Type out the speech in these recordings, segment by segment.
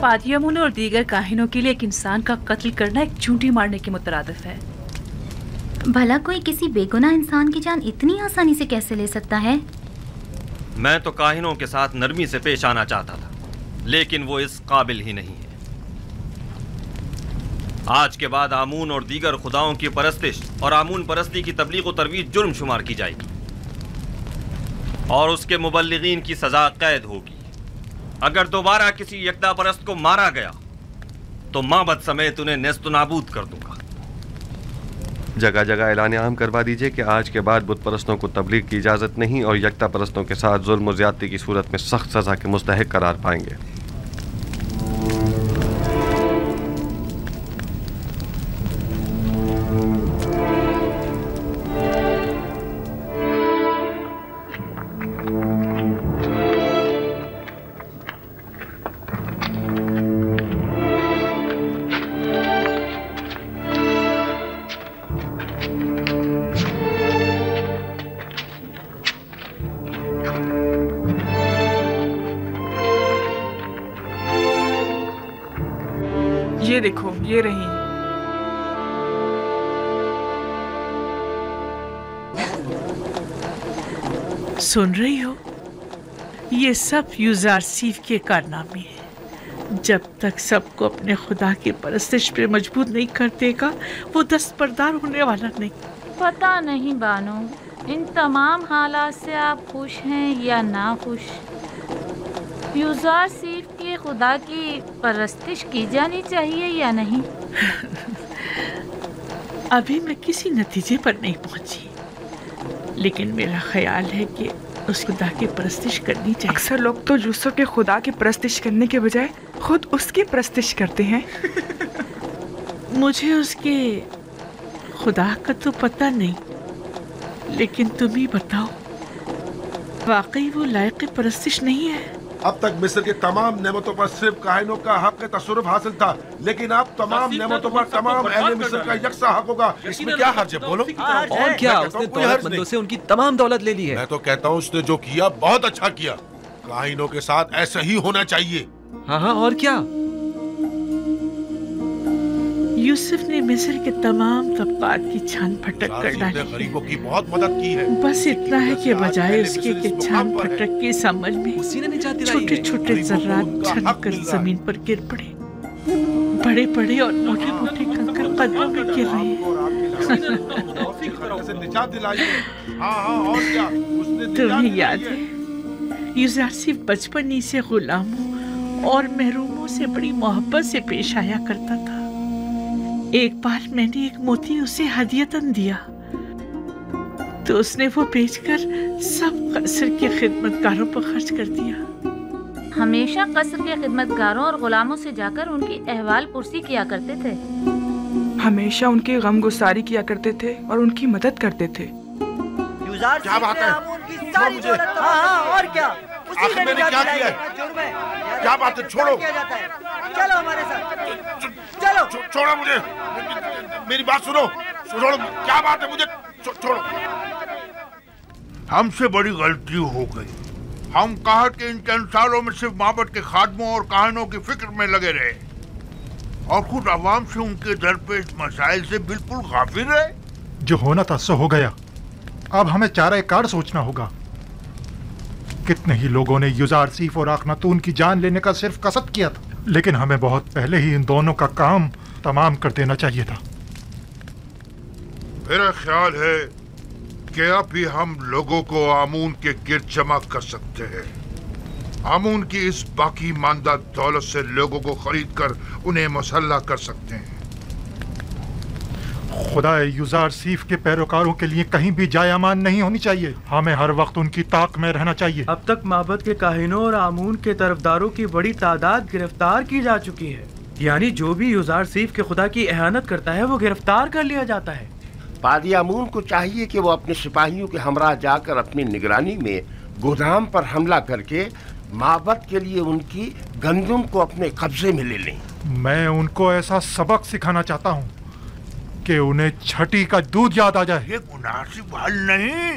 पादियामुन और दीगर काहिनों के लिए एक इंसान का कत्ल करना एक चूंटी मारने के मुतरादिफ है। भला कोई किसी बेगुनाह इंसान की जान इतनी आसानी से कैसे ले सकता है? मैं तो काहिनों के साथ नरमी से पेश आना चाहता था, लेकिन वो इस काबिल ही नहीं है। आज के बाद आमून और दीगर खुदाओं की परस्तिश और आमून परस्ती की तबलीग और तरवीज जुर्म शुमार की जाएगी और उसके मुबल्लिगीन की सजा कैद होगी। अगर दोबारा किसी यकदा परस्त को मारा गया तो माबद समेत उन्हें नेस्त नाबूद कर दूंगा। जगह जगह ऐलान आम करवा दीजिए कि आज के बाद बुत परस्तों को तबलीग की इजाज़त नहीं और यकता परस्तों के साथ जुल्म और ज़्यादती की सूरत में सख्त सज़ा के मुस्तहिक करार पाएंगे। ये देखो, ये रही। सुन रही हो? ये सब यूज़ारसीफ के कारनामे हैं। जब तक सबको अपने खुदा की परस्तिश पे मजबूर नहीं कर देगा, वो दस्तबरदार होने वाला नहीं। पता नहीं बानो, इन तमाम हालात से आप खुश हैं या ना खुश? यूज़ारसीफ के खुदा की परस्तिश की जानी चाहिए या नहीं? अभी मैं किसी नतीजे पर नहीं पहुंची, लेकिन मेरा ख्याल है कि उस खुदा की परस्तिश करनी चाहिए। अक्सर लोग तो यूसुफ के खुदा की परस्तिश करने के बजाय खुद उसकी परस्तिश करते हैं। मुझे उसके खुदा का तो पता नहीं, लेकिन तुम ही बताओ, वाकई वो लायक परस्तिश नहीं है? अब तक मिस्र के तमाम नेमतों पर सिर्फ काहिनों का हक तसरुफ हासिल था, लेकिन अब तमाम नेमतों पर तमाम अहले मिस्र का यकसा हक होगा। इसमें क्या हर्ज है? बोलो। और क्या, उसने दौलतमंदों से उनकी तमाम दौलत ले ली है। मैं तो कहता हूँ उसने जो किया बहुत अच्छा किया। काहिनों के साथ ऐसा ही होना चाहिए। हाँ हाँ, और क्या? यूसुफ ने मिस्र के तमाम तबकात की छान फटक कर डाली। गरीबों की बहुत मदद की है। बस इतना है कि बजाय उसके कि छान फटक की समझ में छोटे छोटे जर्रात छनक कर जमीन पर गिर पड़े। बड़े बड़े और मोटे मोटे कंकर कदमों में गिर रहे हैं। तुम्हें याद है, यूज़ारसीफ बचपन ही से गुलामों और महरूमों से बड़ी मोहब्बत से पेश आया करता था। एक बार मैंने एक मोती उसे हदियतन दिया तो उसने वो बेचकर सब कसर के खिदमतगारों पर खर्च कर दिया। हमेशा कसर के खिदमतगारों और गुलामों से जाकर उनकी अहवाल पुरसी किया करते थे। हमेशा उनकी गम गुसारी किया करते थे और उनकी मदद करते थे। क्या बात है? मुझे और क्या? मैंने क्या किया है? क्या बात है? छोड़ो, चलो हमारे साथ, चलो। छोड़ो मुझे, मेरी बात सुनो। छोड़ो, क्या बात है? मुझे छोड़ो। हमसे बड़ी गलती हो गई। हम कहत के इन चंद सालों में सिर्फ माबद के खादमों और काहिनों की फिक्र में लगे रहे और खुद अवाम से उनके दरपेश मसाइल से बिल्कुल गाफिल रहे। जो होना था सो हो गया। अब हमें चारा कार सोचना होगा। कितने ही लोगों ने यूज़ारसीफ और अखनातून की जान लेने का सिर्फ कसद किया था, लेकिन हमें बहुत पहले ही इन दोनों का काम तमाम कर देना चाहिए था। मेरा ख्याल है कि अब भी हम लोगों को आमून के गिर्द जमा कर सकते हैं। आमून की इस बाकी मानदा दौलत से लोगों को खरीद कर उन्हें मुसल्लह कर सकते हैं। खुदा यूज़ारसीफ के पैरोकारों के लिए कहीं भी जाय अमान नहीं होनी चाहिए। हमें हर वक्त उनकी ताक में रहना चाहिए। अब तक माबद के काहिनों और आमून के तरफदारों की बड़ी तादाद गिरफ्तार की जा चुकी है। यानी जो भी यूज़ारसीफ के खुदा की एहानत करता है वो गिरफ्तार कर लिया जाता है। पादियामुन को चाहिए कि वो अपने सिपाहियों के हमरा जाकर अपनी निगरानी में गोदाम पर हमला करके माबद के लिए उनकी गंदुम को अपने कब्जे में ले लें। मैं उनको ऐसा सबक सिखाना चाहता हूँ कि उन्हें छठी का दूध याद आ जाए। ये मुनासिब हल नहीं।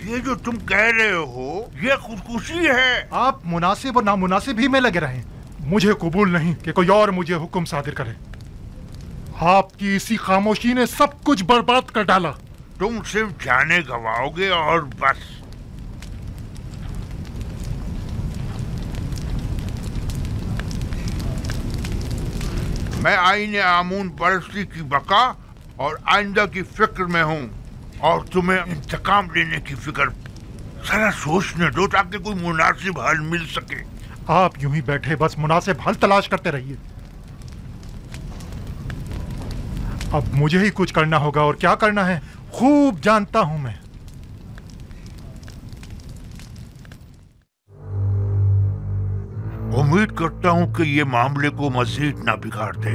ये जो तुम कह रहे हो ये खुदकुशी है। आप मुनासिब और नामुनासिब ही में लगे रहें। मुझे कबूल नहीं कि कोई और मुझे हुक्म सादिर करे। आपकी इसी खामोशी ने सब कुछ बर्बाद कर डाला। तुम सिर्फ जाने गवाओगे और बस। मैं आईने आमून परस्ती की बका और आइंदा की फिक्र में हूँ, और तुम्हें इंतकाम लेने की फिक्र। जरा सोचने दो ताकि कोई मुनासिब हल मिल सके। आप यूं ही बैठे बस मुनासिब हल तलाश करते रहिए। अब मुझे ही कुछ करना होगा, और क्या करना है खूब जानता हूं मैं। उम्मीद करता हूं कि ये मामले को मजीद ना बिगाड़ दे।